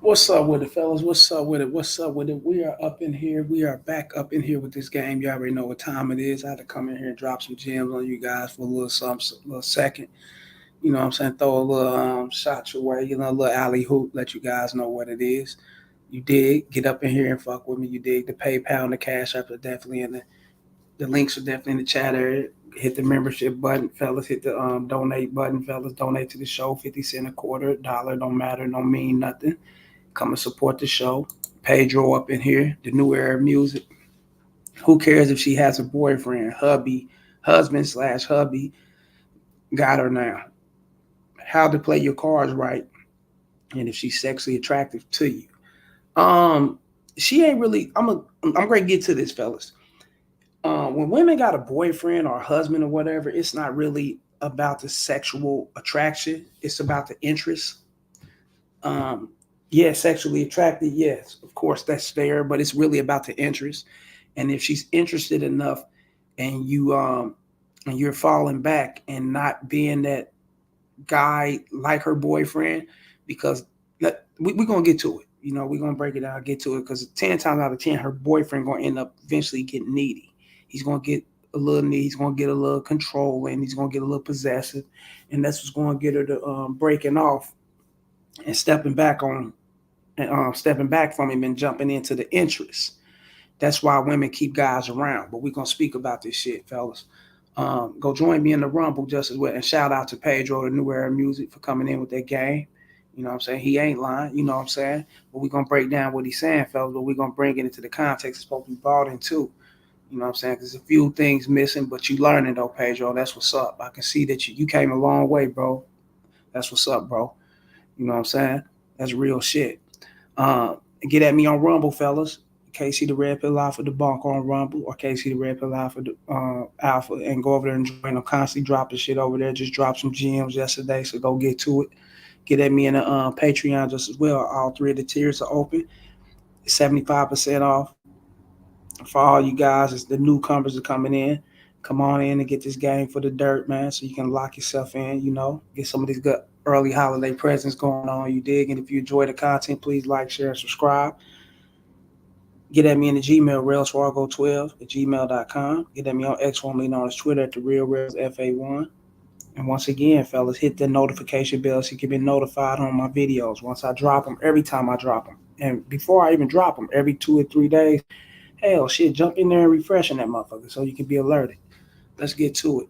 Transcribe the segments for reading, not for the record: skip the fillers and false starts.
What's up with it, fellas? What's up with it? What's up with it? We are up in here. We are back up in here with this game. You already know what time it is. I had to come in here and drop some gems on you guys for a little something, a little second. You know what I'm saying? Throw a little shot your way, a little alley hoop, let you guys know what it is. You dig? Get up in here and fuck with me. You dig? The PayPal and the Cash App are definitely in the links are definitely in the chat area. Hit the membership button, fellas. Hit the donate button, fellas. Donate to the show. 50 cents a quarter, dollar, don't matter, don't mean nothing. Come and support the show. Pedro up in here, the new era of music. Who cares if she has a boyfriend, husband slash hubby, got her now? How to play your cards right, and if she's sexually attractive to you. Um, she ain't really. I'm gonna get to this, fellas. When women got a boyfriend or a husband or whatever, it's not really about the sexual attraction. It's about the interest. Um, yeah, sexually attracted, yes, of course that's there, but it's really about the interest. And if she's interested enough, and you're falling back and not being that guy like her boyfriend, because we're gonna get to it. We're gonna break it down, get to it, because 10 times out of 10, her boyfriend gonna end up eventually getting needy. He's gonna get a little needy. He's gonna get a little controlling. He's gonna get a little possessive, and that's what's gonna get her to breaking off and stepping back from him and jumping into the interest. That's why women keep guys around. But we're gonna speak about this shit, fellas. Go join me in the Rumble just as well. And shout out to Pedro, the New Era Music, for coming in with that game. You know what I'm saying? He ain't lying, you know what I'm saying? But we're gonna break down what he's saying, fellas, but we're gonna bring it into the context it's supposed to be brought into. You know what I'm saying? There's a few things missing, but you learning though, Pedro. That's what's up. I can see that you came a long way, bro. That's what's up, bro. You know what I'm saying? That's real shit. Uh, get at me on Rumble, fellas. KC the Red Pill Alpha debunk on Rumble, or KC the Red Pill Alpha Alpha, and go over there and join. I'm constantly dropping shit over there. Just dropped some gems yesterday, so go get to it. Get at me in the Patreon just as well. All three of the tiers are open. 75% off for all you guys. It's the newcomers are coming in. Come on in and get this game for the dirt, man, so you can lock yourself in. Get some of these good early holiday presents going on. You dig? And if you enjoy the content, please like, share, and subscribe. Get at me in the Gmail, railsfargo12 at gmail.com. Get at me on X, formerly known as Twitter, at the Real Rails FA1. And once again, fellas, hit the notification bell so you can be notified on my videos once I drop them, every time I drop them. And before I even drop them, every 2 or 3 days, hell, shit, jump in there and refresh in that motherfucker so you can be alerted. Let's get to it.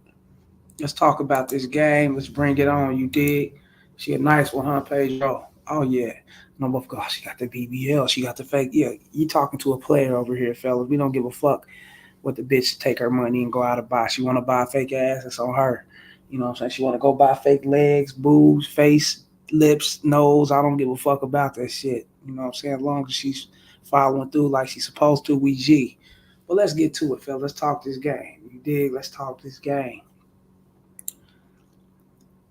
Let's talk about this game. Let's bring it on. You dig? She a nice one, huh, Pedro? Oh, yeah. No, of course, she got the BBL. She got the fake. Yeah, you talking to a player over here, fellas. We don't give a fuck what the bitch take her money and go out and buy. She want to buy a fake ass. It's on her. You know what I'm saying? She want to go buy fake legs, boobs, face, lips, nose. I don't give a fuck about that shit. You know what I'm saying? As long as she's following through like she's supposed to, we G. But let's get to it, fellas. Let's talk this game. You dig? Let's talk this game.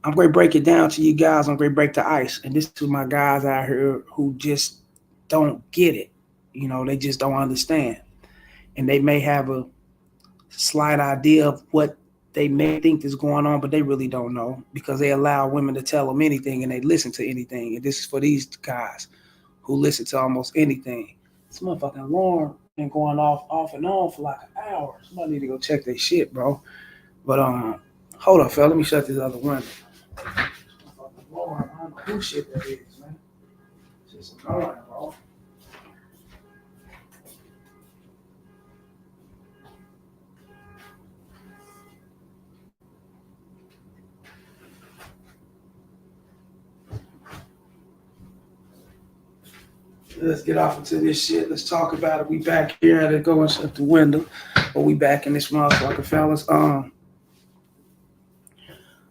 I'm going to break it down to you guys. I'm going to break the ice. And this is my guys out here who just don't get it. They just don't understand. And they may have a slight idea of what they may think is going on, but they really don't know, because they allow women to tell them anything and they listen to anything. And this is for these guys who listen to almost anything. This motherfucking alarm been going off and on for like an hour. Somebody need to go check their shit, bro. But hold up, fella. Let me shut this other window. Lord, I don't know who shit that is, man. It's just annoying, bro. Let's get off into this shit. Let's talk about it. We back here. I had to go and shut the window, but we back in this motherfucker, fellas.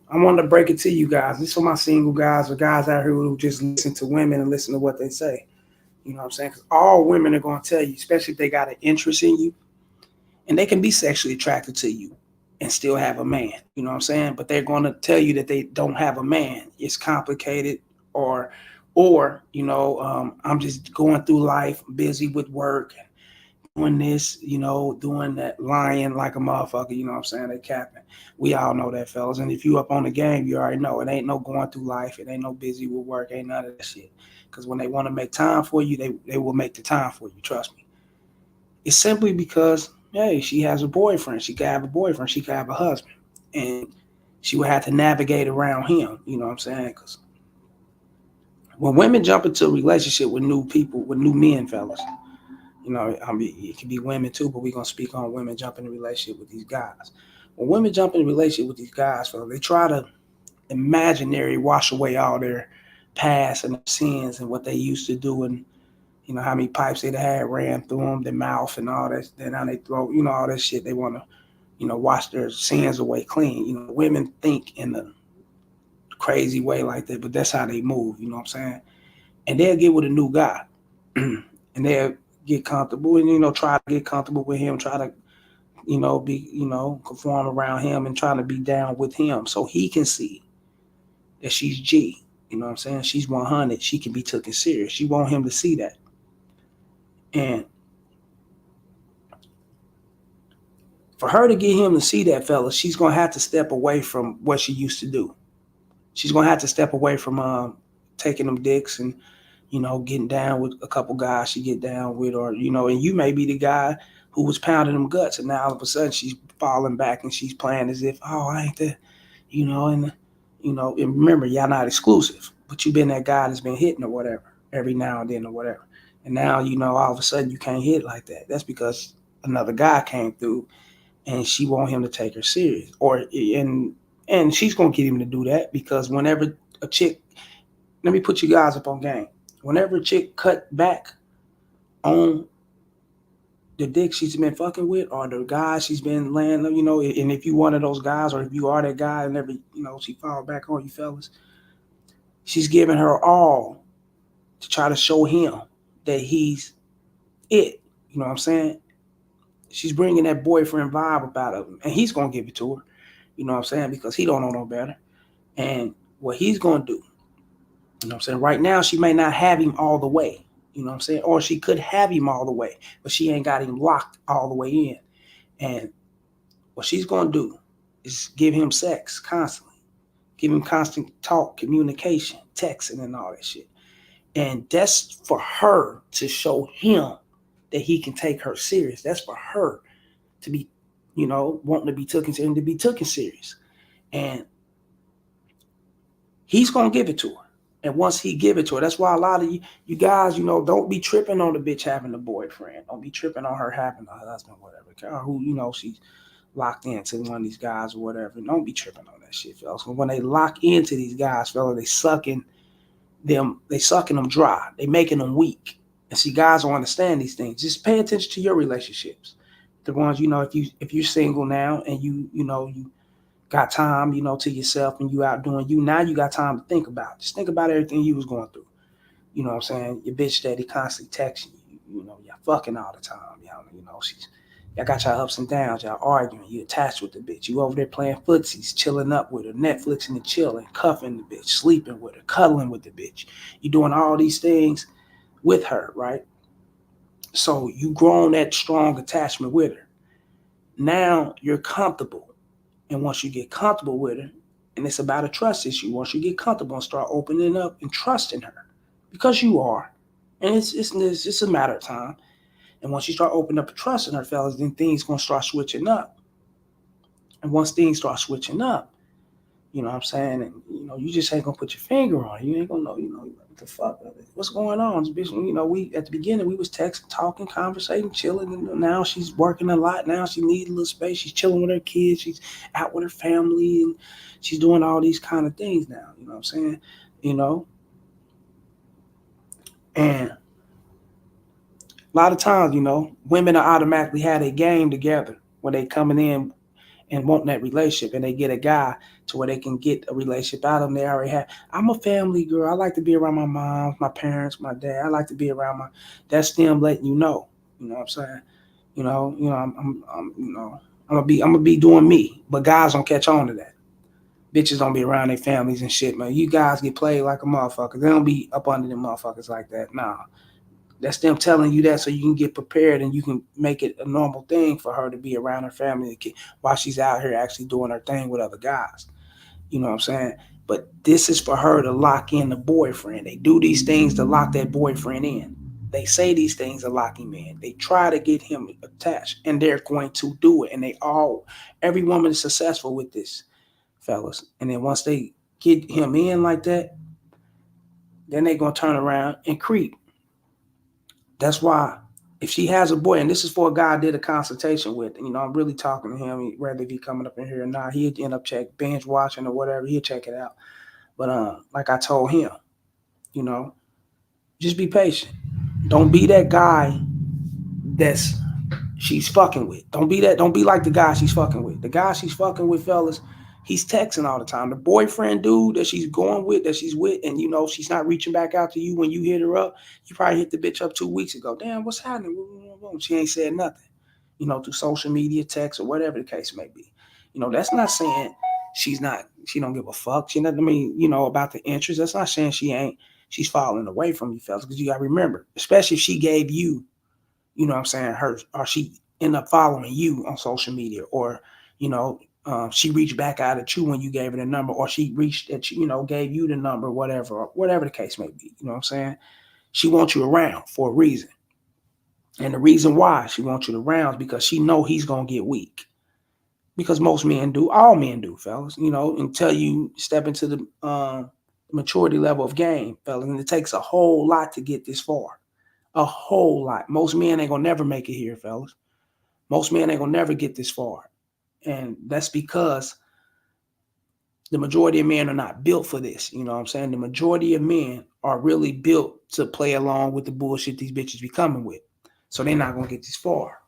I wanted to break it to you guys. This for my single guys or guys out here who just listen to women and listen to what they say. You know what I'm saying? Because all women are going to tell you, especially if they got an interest in you, and they can be sexually attracted to you and still have a man. You know what I'm saying? But they're going to tell you that they don't have a man. It's complicated, or I'm just going through life, busy with work, doing this, doing that, lying like a motherfucker, you know what I'm saying? They capping. We all know that, fellas. And if you up on the game, you already know it ain't no going through life. It ain't no busy with work. Ain't none of that shit. Because when they want to make time for you, they will make the time for you. Trust me. It's simply because, hey, she has a boyfriend. She could have a boyfriend. She could have a husband. And she would have to navigate around him. You know what I'm saying? Because when women jump into a relationship with new people, with new men, fellas, I mean, it can be women too, but we're going to speak on women jumping in a relationship with these guys. When women jump in a relationship with these guys, fellas, they try to imaginary wash away all their past and their sins and what they used to do, and how many pipes they had ran through them, their mouth and all that. Then how they throw, all that shit. They want to, wash their sins away clean. Women think in a crazy way like that, but that's how they move. You know what I'm saying? And they'll get with a new guy, and they'll get comfortable and try to get comfortable with him, try to be conform around him and trying to be down with him so he can see that she's G. You know what I'm saying? She's 100. She can be taken serious. She want him to see that. And for her to get him to see that, fella, she's going to have to step away from what she used to do. She's going to have to step away from taking them dicks and, getting down with a couple guys she get down with, or, and you may be the guy who was pounding them guts, and now all of a sudden she's falling back and she's playing as if, oh, I ain't that, and remember, y'all not exclusive, but you've been that guy that's been hitting or whatever, every now and then or whatever. And now, all of a sudden you can't hit like that. That's because another guy came through and she want him to take her serious. And she's going to get him to do that because whenever a chick, let me put you guys up on game. Whenever a chick cut back on the dick she's been fucking with or the guy she's been laying, and if you one of those guys or if you are that guy and she fall back on you fellas, she's giving her all to try to show him that he's it. You know what I'm saying? She's bringing that boyfriend vibe about him, and he's going to give it to her. You know what I'm saying? Because he don't know no better. And what he's going to do, you know what I'm saying? Right now, she may not have him all the way. You know what I'm saying? Or she could have him all the way, but she ain't got him locked all the way in. And what she's going to do is give him sex constantly. Give him constant talk, communication, texting, and all that shit. And that's for her to show him that he can take her serious. That's for her to be, wanting to be taken and to be taken serious. And he's going to give it to her. And once he give it to her, that's why a lot of you guys, don't be tripping on the bitch having a boyfriend. Don't be tripping on her having a husband, whatever. Who, she's locked into one of these guys or whatever. Don't be tripping on that shit, fellas. When they lock into these guys, fellas, they sucking them dry. They making them weak. And see, guys don't understand these things. Just pay attention to your relationships. The ones, if you're single now and you got time, to yourself and you out doing you, now you got time to think about it. Just think about everything you was going through. You know what I'm saying? Your bitch steady constantly texting you, y'all fucking all the time. Y'all got y'all ups and downs, y'all arguing, you attached with the bitch. You over there playing footsies, chilling up with her, Netflixing and chilling, cuffing the bitch, sleeping with her, cuddling with the bitch. You doing all these things with her, right? So you grown that strong attachment with her. Now you're comfortable. And once you get comfortable with her, and it's about a trust issue, once you get comfortable and start opening up and trusting her, because you are, and it's a matter of time. And once you start opening up and trusting her, fellas, then things gonna start switching up. And once things start switching up, you know what I'm saying, and you just ain't gonna put your finger on it. You ain't gonna know, what the fuck, what's going on, bitch? We at the beginning we was texting, talking, conversating, chilling, and now she's working a lot. Now she needs a little space. She's chilling with her kids. She's out with her family, and she's doing all these kind of things now. You know what I'm saying? And a lot of times, women are automatically have a game together when they coming in and want that relationship, and they get a guy to where they can get a relationship out of them. They already have. I'm a family girl. I like to be around my mom, my parents, my dad. I like to be around that's them letting you know. You know what I'm saying? I'm gonna be doing me, but guys don't catch on to that. Bitches don't be around their families and shit, man. You guys get played like a motherfucker. They don't be up under them motherfuckers like that. Nah. That's them telling you that so you can get prepared and you can make it a normal thing for her to be around her family while she's out here actually doing her thing with other guys. You know what I'm saying? But this is for her to lock in the boyfriend. They do these things to lock that boyfriend in. They say these things to lock him in. They try to get him attached, and they're going to do it. And every woman is successful with this, fellas. And then once they get him in like that, then they're gonna turn around and creep. That's why if she has a boy, and this is for a guy I did a consultation with, I'm really talking to him, whether he coming up in here or not, he'd end up binge watching or whatever, he'll check it out. But like I told him, you know, just be patient. Don't be that guy that's she's fucking with. Don't be that. Don't be like the guy she's fucking with. The guy she's fucking with, fellas, he's texting all the time. The boyfriend dude that she's going with, that she's with, and she's not reaching back out to you when you hit her up. You probably hit the bitch up 2 weeks ago. Damn, what's happening? She ain't said nothing. Through social media, text, or whatever the case may be. That's not saying she don't give a fuck. She not, about the interest. That's not saying she's falling away from you, fellas. Because you gotta remember, especially if she gave you, what I'm saying, her, or she end up following you on social media, or, she reached back out at you when you gave her the number, or she reached at you, gave you the number, whatever the case may be. You know what I'm saying? She wants you around for a reason. And the reason why she wants you around is because she know he's gonna get weak. Because most men do, all men do, fellas. Until you step into the maturity level of game, fellas, and it takes a whole lot to get this far. A whole lot. Most men ain't gonna never make it here, fellas. Most men ain't gonna never get this far, and that's because the majority of men are not built for this. You know what I'm saying? The majority of men are really built to play along with the bullshit these bitches be coming with. So they're not gonna get this far.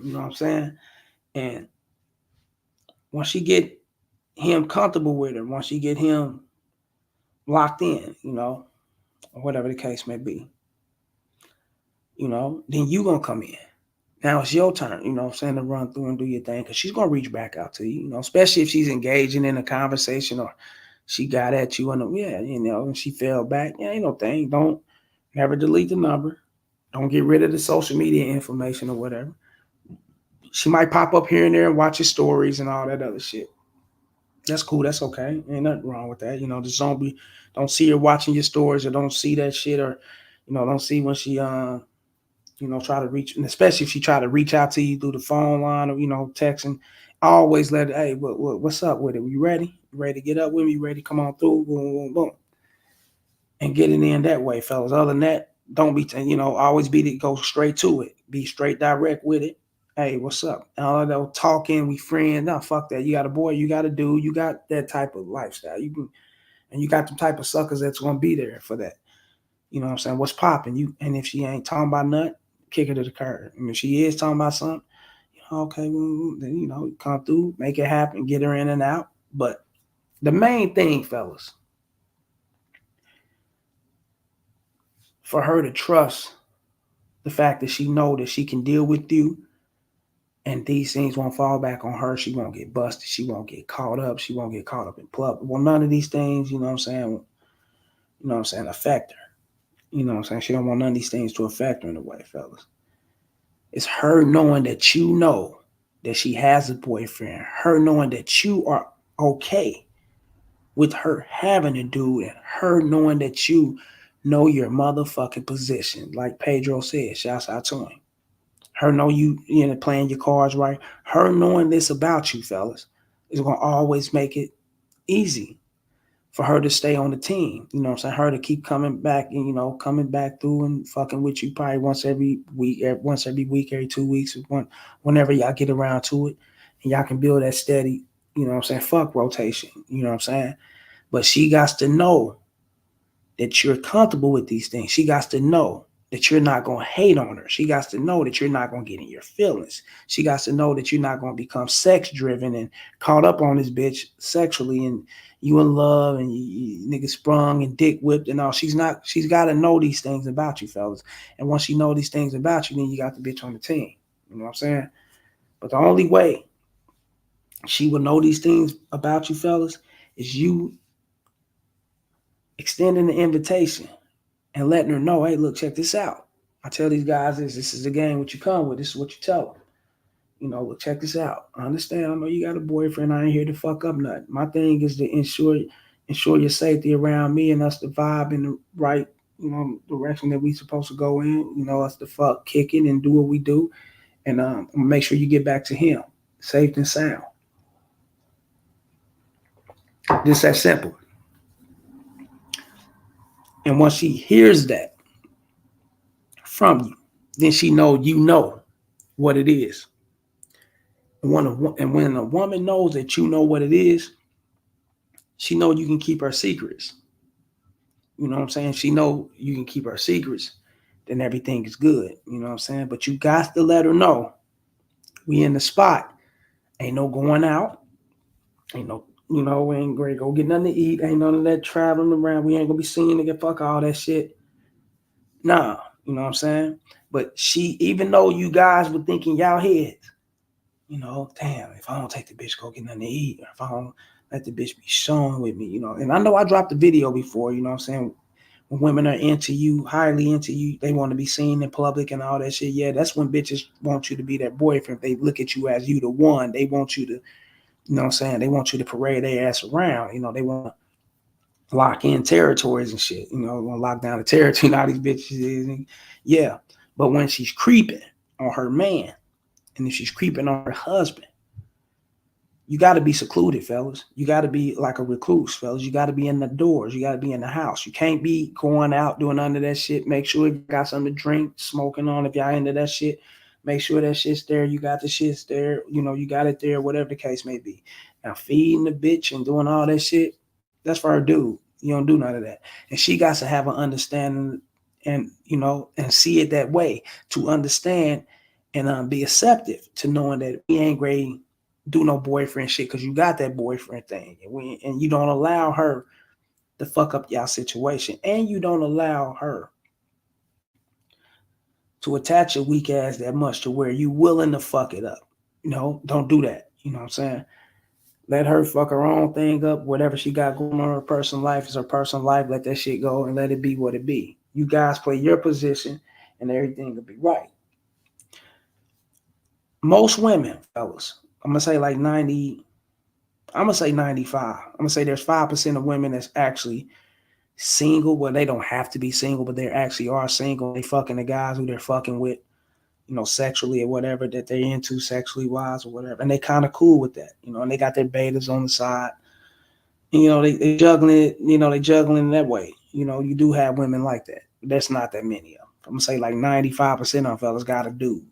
You know what I'm saying? And once you get him comfortable with her, once you get him locked in, or whatever the case may be, then you gonna come in. Now it's your turn, what I'm saying, to run through and do your thing, because she's gonna reach back out to you, especially if she's engaging in a conversation, or she got at you and and she fell back. Yeah, ain't no thing. Don't never delete the number. Don't get rid of the social media information or whatever. She might pop up here and there and watch your stories and all that other shit. That's cool. That's okay. Ain't nothing wrong with that. Just don't see her watching your stories, or don't see that shit, or don't see when she try to reach, and especially if she try to reach out to you through the phone line, or texting. Always let her, hey, what's up with it? You ready? You ready to get up with me? You ready to come on through? Boom, boom, boom, and get it in that way, fellas. Other than that, don't be always be to go straight to it. Be straight direct with it. Hey, what's up? And all of that talking, we friends. No, fuck that. You got a boy, you got a dude, you got that type of lifestyle. And you got the type of suckers that's gonna be there for that. You know what I'm saying? What's popping? And if she ain't talking about nothing, kick her to the curb. And if she is talking about something, okay, well, then come through, make it happen, get her in and out. But the main thing, fellas, for her to trust the fact that she know that she can deal with you, and these things won't fall back on her. She won't get busted. She won't get caught up. She won't get caught up in public. Well, none of these things, affect her. She don't want none of these things to affect her in a way, fellas. It's her knowing that that she has a boyfriend. Her knowing that you are okay with her having a dude, and her knowing that you know your motherfucking position. Like Pedro said, shouts out to him. Her know you playing your cards right. Her knowing this about you, fellas, is gonna always make it easy for her to stay on the team. You know what I'm saying? Her to keep coming back and coming back through and fucking with you probably once every week, every 2 weeks, whenever y'all get around to it, and y'all can build that steady, fuck rotation. You know what I'm saying? But she got to know that you're comfortable with these things. She got to know that you're not going to hate on her. She got to know that you're not going to get in your feelings. She got to know that you're not going to become sex driven and caught up on this bitch sexually, and you in love, and you nigga sprung and dick whipped and all. She's got to know these things about you, fellas. And once you know these things about you, then you got the bitch on the team. You know what I'm saying? But the only way she will know these things about you, fellas, is you extending the invitation and letting her know, hey, look, check this out. I tell these guys this is the game, what you come with, this is what you tell them. You know, look, check this out. I understand. I know you got a boyfriend. I ain't here to fuck up nothing. My thing is to ensure your safety around me and us to vibe in the right, direction that we supposed to go in. You know, us to fuck, kick it, and do what we do, and make sure you get back to him safe and sound. Just that simple. And once she hears that from you, then she know what it is. And when a woman knows that you know what it is, she know you can keep her secrets. You know what I'm saying? She know you can keep her secrets, then everything is good. You know what I'm saying? But you got to let her know we in the spot. Ain't no going out. Ain't no, we ain't going to go get nothing to eat. Ain't none of that traveling around. We ain't going to be seeing nigga fuck all that shit. Nah, you know what I'm saying? But she, even though you guys were thinking y'all heads, damn, if I don't take the bitch, go get nothing to eat, or if I don't let the bitch be showing with me, and I know I dropped the video before, you know what I'm saying? When women are into you, highly into you, they want to be seen in public and all that shit. Yeah, that's when bitches want you to be their boyfriend. If they look at you as you the one, they want you to, you know what I'm saying? They want you to parade their ass around. They want to lock in territories and shit. Want to lock down the territory. Now these bitches is, yeah. But when she's creeping on her man, and if she's creeping on her husband, you got to be secluded, fellas. You got to be like a recluse, fellas. You got to be in the doors. You got to be in the house. You can't be going out doing none of that shit. Make sure you got something to drink, smoking on. If y'all into that shit, make sure that shit's there. You got the shit's there. You got it there, whatever the case may be. Now, feeding the bitch and doing all that shit, that's for her dude. You don't do none of that. And she got to have an understanding and, and see it that way to understand and be acceptive to knowing that we ain't great. Do no boyfriend shit because you got that boyfriend thing, and you don't allow her to fuck up y'all situation, and you don't allow her to attach your weak ass that much to where you willing to fuck it up. Don't do that. You know what I'm saying? Let her fuck her own thing up. Whatever she got going on in her personal life is her personal life. Let that shit go and let it be what it be. You guys play your position, and everything will be right. Most women, fellas, I'm gonna say like 90. I'm gonna say 95. I'm gonna say there's 5% of women that's actually single. Well, they don't have to be single, but they actually are single. They fucking the guys who they're fucking with, sexually or whatever that they're into, sexually wise or whatever, and they kind of cool with that, and they got their betas on the side. And, they juggling it. They juggling that way. You do have women like that. But that's not that many of them. I'm gonna say like 95% of fellas got a dude.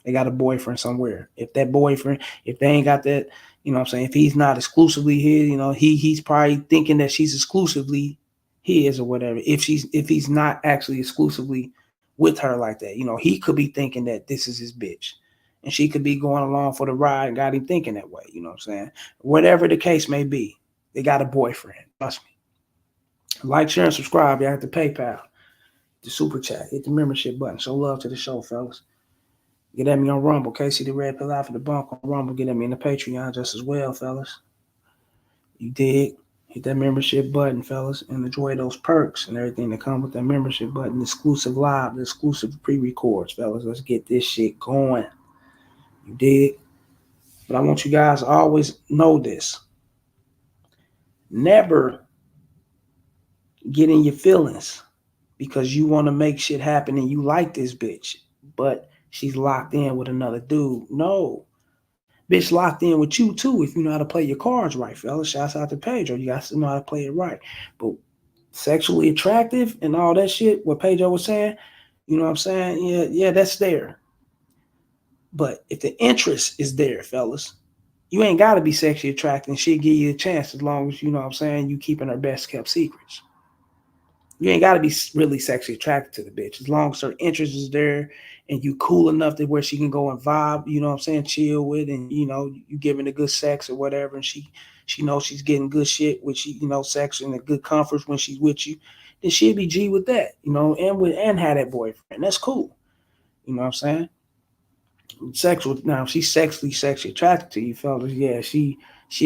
They got a boyfriend somewhere. If they ain't got that, what I'm saying, if he's not exclusively his, he's probably thinking that she's exclusively his or whatever. If he's not actually exclusively with her like that, he could be thinking that this is his bitch. And she could be going along for the ride and got him thinking that way, you know what I'm saying? Whatever the case may be, they got a boyfriend. Trust me. Like, share, and subscribe. You have to PayPal, the super chat, hit the membership button. Show love to the show, fellas. Get at me on Rumble, Casey the Red Pill Out for the Bunk on Rumble. Get at me in the Patreon just as well, fellas. You dig? Hit that membership button, fellas, and enjoy those perks and everything that come with that membership button. Exclusive live, the exclusive pre-records, fellas. Let's get this shit going. You dig? But I want you guys to always know this. Never get in your feelings because you want to make shit happen and you like this bitch, but she's locked in with another dude. No. Bitch locked in with you too if you know how to play your cards right, fellas. Shouts out to Pedro. You guys know how to play it right. But sexually attractive and all that shit, what Pedro was saying, you know what I'm saying? Yeah, that's there. But if the interest is there, fellas, you ain't got to be sexually attractive and she'll give you a chance as long as, you know what I'm saying, you keeping her best kept secrets. You ain't got to be really sexually attracted to the bitch. As long as her interest is there and you cool enough to where she can go and vibe, you know what I'm saying, chill with, and, you giving her good sex or whatever, and she knows she's getting good shit with sex and a good comfort when she's with you, then she'll be G with that, and have that boyfriend. That's cool. You know what I'm saying? Now, if she's sexually attracted to you, fellas, yeah, she'd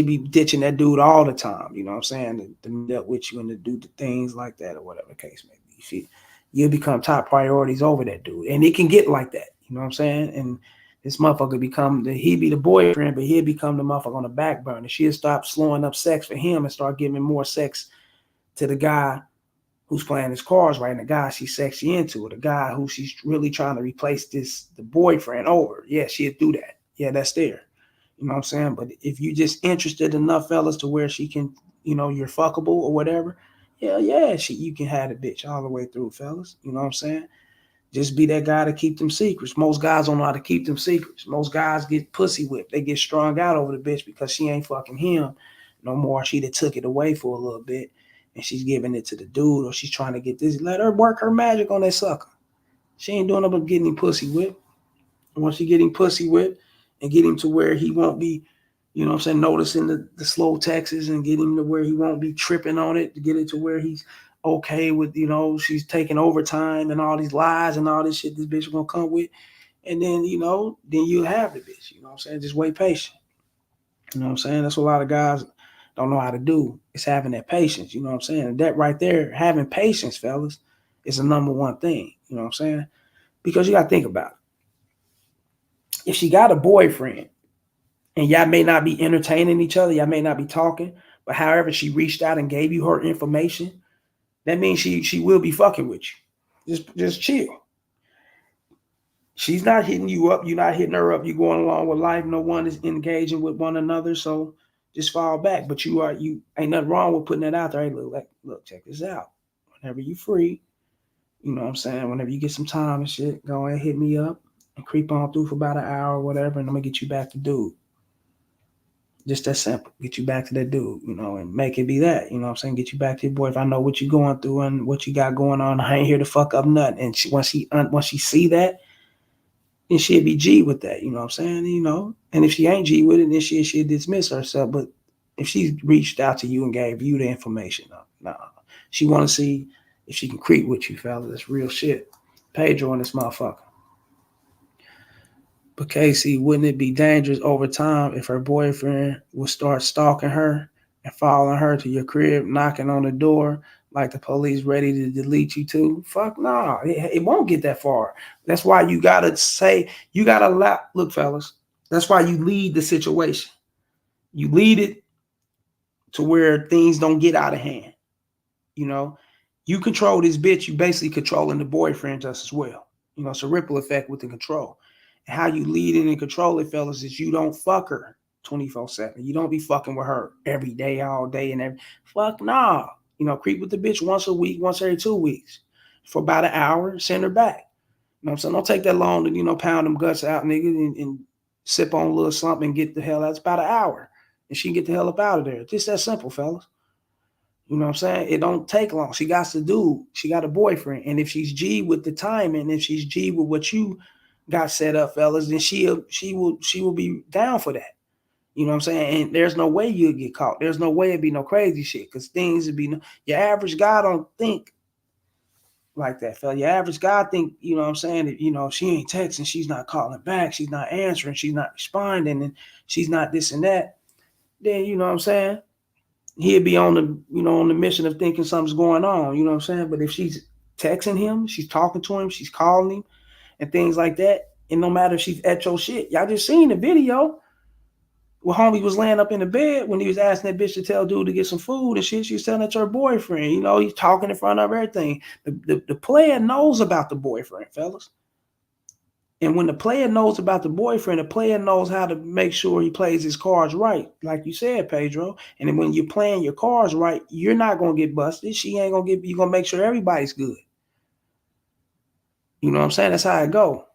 be ditching that dude all the time, you know what I'm saying, to meet up with you and to do the things like that or whatever the case may be. you'll become top priorities over that dude. And it can get like that. You know what I'm saying? And this motherfucker he'd be the boyfriend, but he'd become the motherfucker on the back burner. She'll stop slowing up sex for him and start giving more sex to the guy who's playing his cards right, and the guy she's sexy into, or the guy who she's really trying to replace the boyfriend over. Yeah, she'll do that. Yeah, that's there. You know what I'm saying? But if you just interested enough, fellas, to where she can, you're fuckable or whatever, yeah, you can have the bitch all the way through, fellas. You know what I'm saying? Just be that guy to keep them secrets. Most guys don't know how to keep them secrets. Most guys get pussy whipped. They get strung out over the bitch because she ain't fucking him no more. She done took it away for a little bit and she's giving it to the dude, or she's trying to get this. Let her work her magic on that sucker. She ain't doing nothing but getting him pussy whipped. Once she get him pussy whipped and get him to where he won't be, noticing the slow texts, and get him to where he won't be tripping on it, to get it to where he's okay with, she's taking overtime and all these lies and all this shit this bitch gonna come with. And then, then you have the bitch, you know what I'm saying? Just wait patient. You know what I'm saying? That's what a lot of guys don't know how to do. It's having that patience, you know what I'm saying? And that right there, having patience, fellas, is the number one thing, you know what I'm saying? Because you gotta think about it. If she got a boyfriend and y'all may not be entertaining each other, y'all may not be talking, but however she reached out and gave you her information, that means she will be fucking with you. Just chill. She's not hitting you up. You're not hitting her up. You're going along with life. No one is engaging with one another. So just fall back. But you ain't nothing wrong with putting that out there. Hey, look, check this out. Whenever you free, you know what I'm saying? Whenever you get some time and shit, go ahead, hit me up and creep on through for about an hour or whatever, and I'm gonna get you back to dude. Just that simple. Get you back to that dude, and make it be that. You know what I'm saying? Get you back to your boy. If I know what you're going through and what you got going on, I ain't here to fuck up nothing. And once she see that, then she'll be G with that. You know what I'm saying? And if she ain't G with it, then she'll dismiss herself. But if she reached out to you and gave you the information, no. She want to see if she can creep with you, fella. That's real shit. Pedro and this motherfucker. But Casey, wouldn't it be dangerous over time if her boyfriend would start stalking her and following her to your crib, knocking on the door like the police ready to delete you too? Fuck no, nah. It won't get that far. That's why you gotta look, fellas. That's why you lead the situation. You lead it to where things don't get out of hand. You control this bitch, you basically controlling the boyfriend just as well. It's a ripple effect with the control. And how you lead it and control it, fellas, is you don't fuck her 24/7. You don't be fucking with her every day, all day, and every fuck nah. Creep with the bitch once a week, once every 2 weeks for about an hour, send her back. You know what I'm saying? Don't take that long to, pound them guts out, nigga, and sip on a little something and get the hell out. It's about an hour. And she can get the hell up out of there. Just that simple, fellas. You know what I'm saying? It don't take long. She got a boyfriend. And if she's G with the timing, if she's G with what you got set up, fellas, then she will be down for that. You know what I'm saying? And there's no way you'll get caught. There's no way it'd be no crazy shit, because things would be your average guy don't think like that, fella. Your average guy think, you know what I'm saying, that, she ain't texting, she's not calling back, she's not answering, she's not responding, and she's not this and that. Then, you know what I'm saying, he'd be on the mission of thinking something's going on, you know what I'm saying? But if she's texting him, she's talking to him, she's calling him and things like that, and no matter if she's at your shit, y'all just seen the video where homie was laying up in the bed when he was asking that bitch to tell dude to get some food and shit. She was telling that her boyfriend, he's talking in front of everything. The player knows about the boyfriend, fellas. And when the player knows about the boyfriend, the player knows how to make sure he plays his cards right, like you said, Pedro. And then when you're playing your cards right, you're not gonna get busted. She ain't gonna get. You're gonna make sure everybody's good. You know what I'm saying? That's how it go.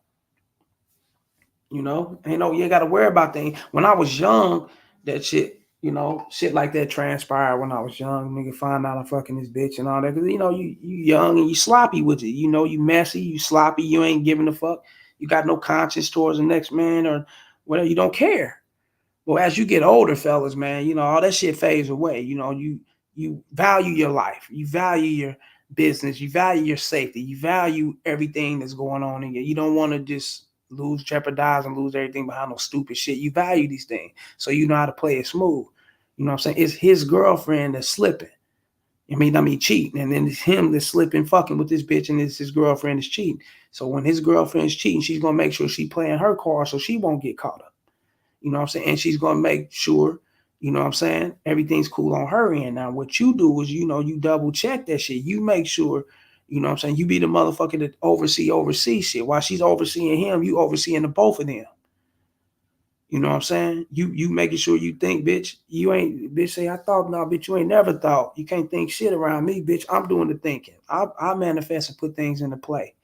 You ain't got to worry about things. When I was young, that shit, shit like that transpired when I was young. Nigga find out I'm fucking this bitch and all that. Because, you young and you sloppy with it. You messy, you sloppy, you ain't giving a fuck. You got no conscience towards the next man or whatever. You don't care. Well, as you get older, fellas, man, all that shit fades away. You value your life. You value your business. You value your safety. You value everything that's going on in you. You don't want to just jeopardize and lose everything behind no stupid shit. You value these things. So you know how to play it smooth. You know what I'm saying? It's his girlfriend that's slipping. I mean cheating, and then it's him that's slipping, fucking with this bitch, and his girlfriend is cheating. So when his girlfriend is cheating, she's gonna make sure she playing her card so she won't get caught up. You know what I'm saying? And she's gonna make sure, you know what I'm saying, everything's cool on her end. Now, what you do is, you double check that shit. You make sure, you know what I'm saying, you be the motherfucker that oversee shit. While she's overseeing him, you overseeing the both of them. You know what I'm saying? You making sure you think, bitch. You ain't, bitch, say, I thought, no, bitch, you ain't never thought. You can't think shit around me, bitch. I'm doing the thinking. I manifest and put things into play.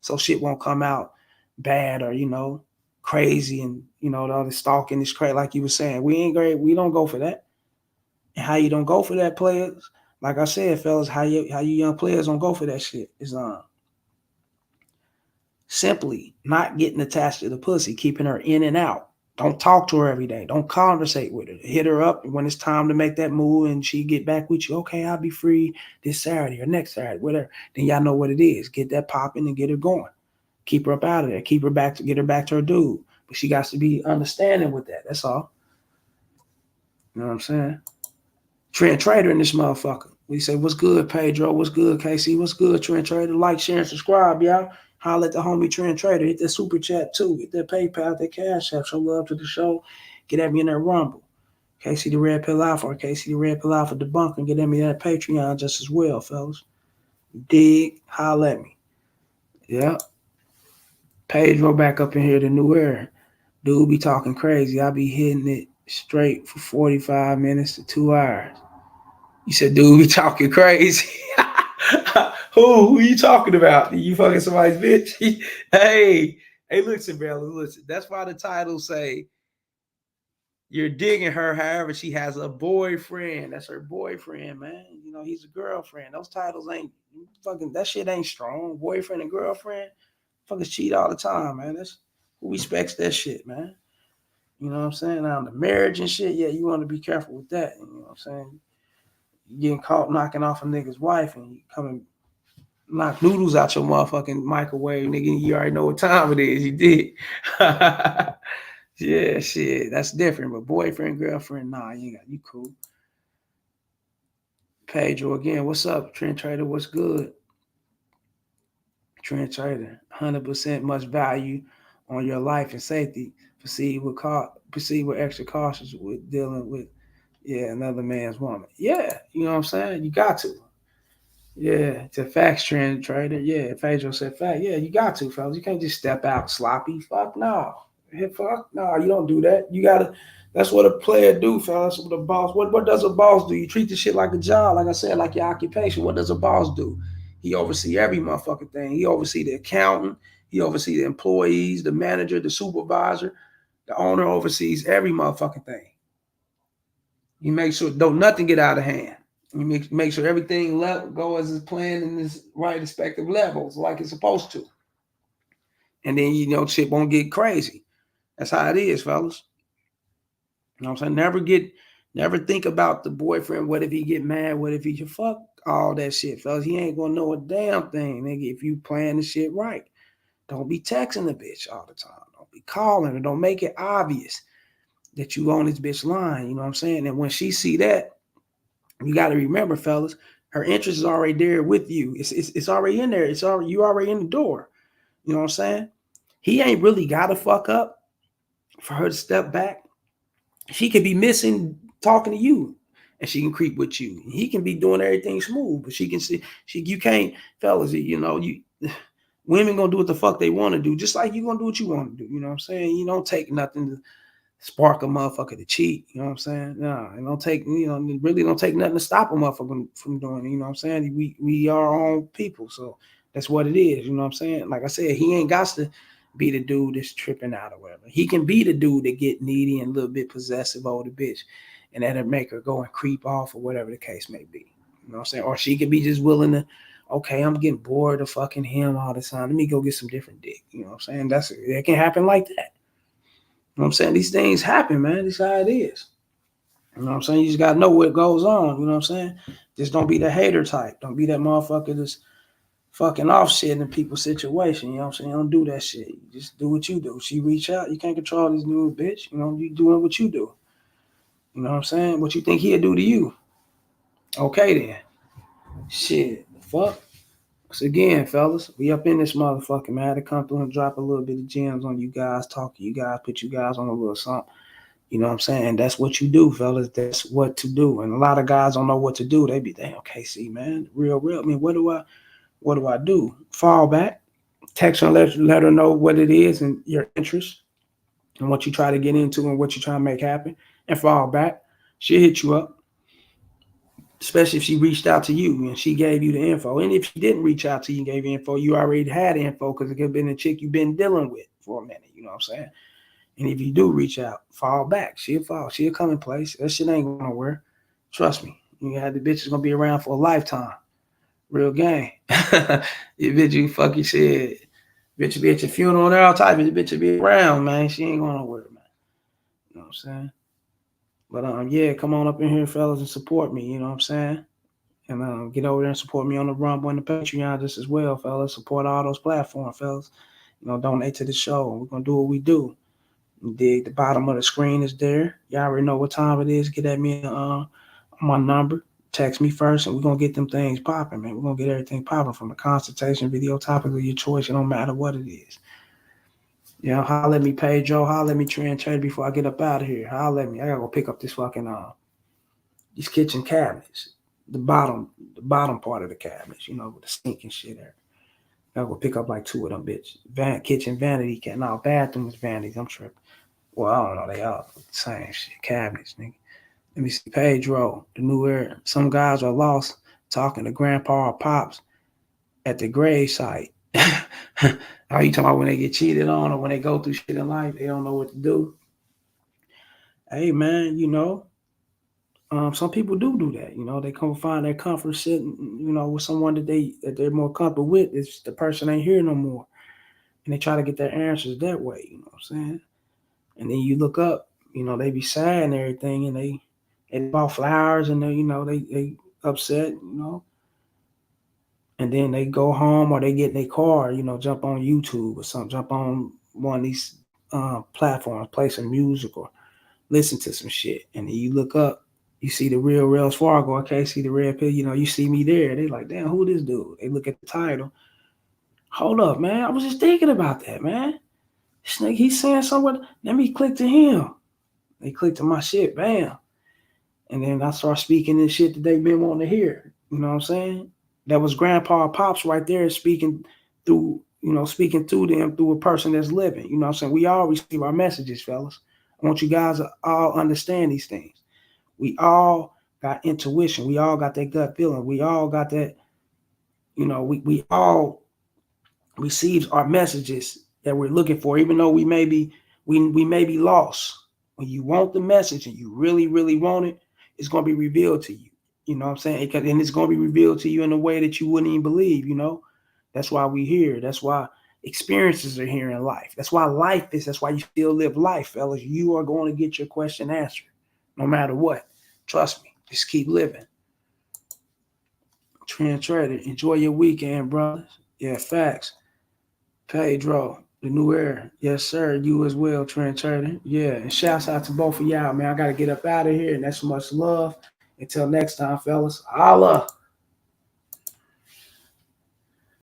So shit won't come out bad or, crazy, and, the other stalking is crazy. Like you were saying, we ain't great. We don't go for that. And how you don't go for that, players? Like I said, fellas, how you young players don't go for that shit is simply not getting attached to the pussy, keeping her in and out. Don't talk to her every day. Don't conversate with her. Hit her up when it's time to make that move and she get back with you. Okay, I'll be free this Saturday or next Saturday, whatever. Then y'all know what it is. Get that popping and get her going. Keep her up out of there. Keep her back to get her back to her dude. But she got to be understanding with that. That's all. You know what I'm saying? Trent Trader in this motherfucker. We say, what's good, Pedro? What's good, KC? What's good, Trent Trader? Like, share, and subscribe, y'all. Holla at the homie Trent Trader. Hit that super chat too. Hit that PayPal, that Cash App. Show love to the show. Get at me in that Rumble. KC the Red Pill Alpha or KC the Red Pill Alpha debunker, and get at me in that Patreon just as well, fellas. Dig, holla at me. Yeah. Pedro back up in here, the new era. Dude be talking crazy. I be hitting it straight for 45 minutes to 2 hours. You said, dude, we talking crazy. Who you talking about? You fucking somebody's bitch? hey, listen, Bella, listen. That's why the title say you're digging her. However, she has a boyfriend. That's her boyfriend, man. He's a girlfriend. Those titles ain't fucking. That shit ain't strong. Boyfriend and girlfriend, fuckers cheat all the time, man. That's who respects that shit, man. You know what I'm saying? Now the marriage and shit, yeah, you want to be careful with that. You know what I'm saying? You getting caught knocking off a nigga's wife and you coming knock noodles out your motherfucking microwave, nigga. You already know what time it is. You did. Yeah, shit. That's different. But boyfriend, girlfriend, nah, you cool. Pedro again. What's up, Trent Trader? What's good? Trent Trader, 100% much value on your life and safety. Proceed with extra cautious with dealing with another man's woman. Yeah, you know what I'm saying? You got to. Yeah, it's a facts, Trend Trader. Yeah, Pedro said fact. Yeah, you got to, fellas. You can't just step out sloppy. Fuck no. Fuck no, you don't do that. You gotta. That's what a player do, fellas. What a boss. What does a boss do? You treat the shit like a job, like I said, like your occupation. What does a boss do? He oversee every motherfucking thing. He oversee the accountant. He oversee the employees, the manager, the supervisor, the owner oversees every motherfucking thing. You make sure don't nothing get out of hand. You make sure everything go as it's planned in its right respective levels, like it's supposed to. And then shit won't get crazy. That's how it is, fellas. You know what I'm saying? Never think about the boyfriend. What if he get mad? What if he fuck all that shit, fellas? He ain't gonna know a damn thing, nigga, if you plan the shit right. Don't be texting the bitch all the time. Don't be calling her. Don't make it obvious that you on this bitch line. You know what I'm saying? And when she see that, you got to remember, fellas, her interest is already there with you. It's already in there. You already in the door. You know what I'm saying? He ain't really got to fuck up for her to step back. She could be missing talking to you, and she can creep with you. He can be doing everything smooth, but she can see you can't, fellas. Women gonna do what the fuck they want to do, just like you gonna do what you want to do. You know what I'm saying? You don't take nothing to spark a motherfucker to cheat. You know what I'm saying? No, it don't take, really don't take nothing to stop a motherfucker from doing it. You know what I'm saying? We are our own people. So that's what it is. You know what I'm saying? Like I said, he ain't got to be the dude that's tripping out or whatever. He can be the dude that get needy and a little bit possessive over the bitch, and that'll make her go and creep off or whatever the case may be. You know what I'm saying? Or she could be just willing to, okay, I'm getting bored of fucking him all the time. Let me go get some different dick. You know what I'm saying? It can happen like that. You know what I'm saying? These things happen, man. This is how it is. You know what I'm saying? You just got to know what goes on. You know what I'm saying? Just don't be the hater type. Don't be that motherfucker that's fucking off shit in people's situation. You know what I'm saying? Don't do that shit. You just do what you do. She reach out. You can't control this new bitch. You doing what you do. You know what I'm saying? What you think he'll do to you. Okay, then. Shit, fuck. So again, fellas, we up in this motherfucker, man. I had to come through and drop a little bit of gems on you guys, talk to you guys, put you guys on a little something. You know what I'm saying? That's what you do, fellas. That's what to do. And a lot of guys don't know what to do. They be damn KC, man. Real. I mean, what do I do? Fall back, text her, let her know what it is and your interest and what you try to get into and what you try to make happen, and fall back. She'll hit you up, especially if she reached out to you and she gave you the info. And if she didn't reach out to you and gave you info, you already had info because it could have been a chick you've been dealing with for a minute. You know what I'm saying? And if you do reach out, fall back. She'll fall. She'll come in place. That shit ain't going nowhere. Trust me. You had the bitches gonna be around for a lifetime. Real game. You bitch, you fucking shit. Bitch will be at your funeral and all type of bitch will be around, man. She ain't going nowhere, man. You know what I'm saying? But yeah, come on up in here, fellas, and support me. You know what I'm saying? And get over there and support me on the Rumble and the Patreon just as well, fellas. Support all those platforms, fellas. Donate to the show. We're gonna do what we do. You dig? The bottom of the screen is there. Y'all already know what time it is. Get at me on my number. Text me first, and we're gonna get them things popping, man. We're gonna get everything popping from a consultation video topic of your choice. It don't matter what it is. Holler at me, Pedro. Holler at me, Trent Trade before I get up out of here. Holler at me. I gotta go pick up this fucking these kitchen cabinets. The bottom part of the cabinets, with the sink and shit there. I gotta go pick up like two of them bitches. Kitchen vanity no, bathrooms vanities. I'm tripping. Well, I don't know. They all the same shit. Cabinets, nigga. Let me see. Pedro, the new era. Some guys are lost talking to grandpa or pops at the grave site. Are you talking about when they get cheated on or when they go through shit in life? They don't know what to do. Hey, man, some people do that. They come find their comfort sitting, with someone that they're more comfortable with. It's the person ain't here no more, and they try to get their answers that way. You know what I'm saying? And then you look up, they be sad and everything, and they bought flowers and they upset, and then they go home or they get in their car, jump on YouTube or something, jump on one of these platforms, play some music or listen to some shit, and then you look up, you see the real Wells Fargo, okay, see the red pill, you see me there. They like, damn, who this dude? They look at the title. Hold up, man. I was just thinking about that, man. This nigga, he's saying something. Let me click to him. They click to my shit, bam. And then I start speaking this shit that they've been wanting to hear. You know what I'm saying? That was Grandpa Pops right there speaking speaking through them through a person that's living. You know what I'm saying? We all receive our messages, fellas. I want you guys to all understand these things. We all got intuition. We all got that gut feeling. We all got that, we all receives our messages that we're looking for, even though we may be lost. When you want the message and you really, really want it, it's gonna be revealed to you. You know what I'm saying? And it's gonna be revealed to you in a way that you wouldn't even believe, That's why we here. That's why experiences are here in life. That's why life is. That's why you still live life, fellas. You are going to get your question answered, no matter what. Trust me. Just keep living. Trend Trader. Enjoy your weekend, brothers. Yeah, facts. Pedro, the new era. Yes, sir. You as well, Trent Trader. Yeah, and shouts out to both of y'all, man. I got to get up out of here, and that's much love. Until next time, fellas. Holla.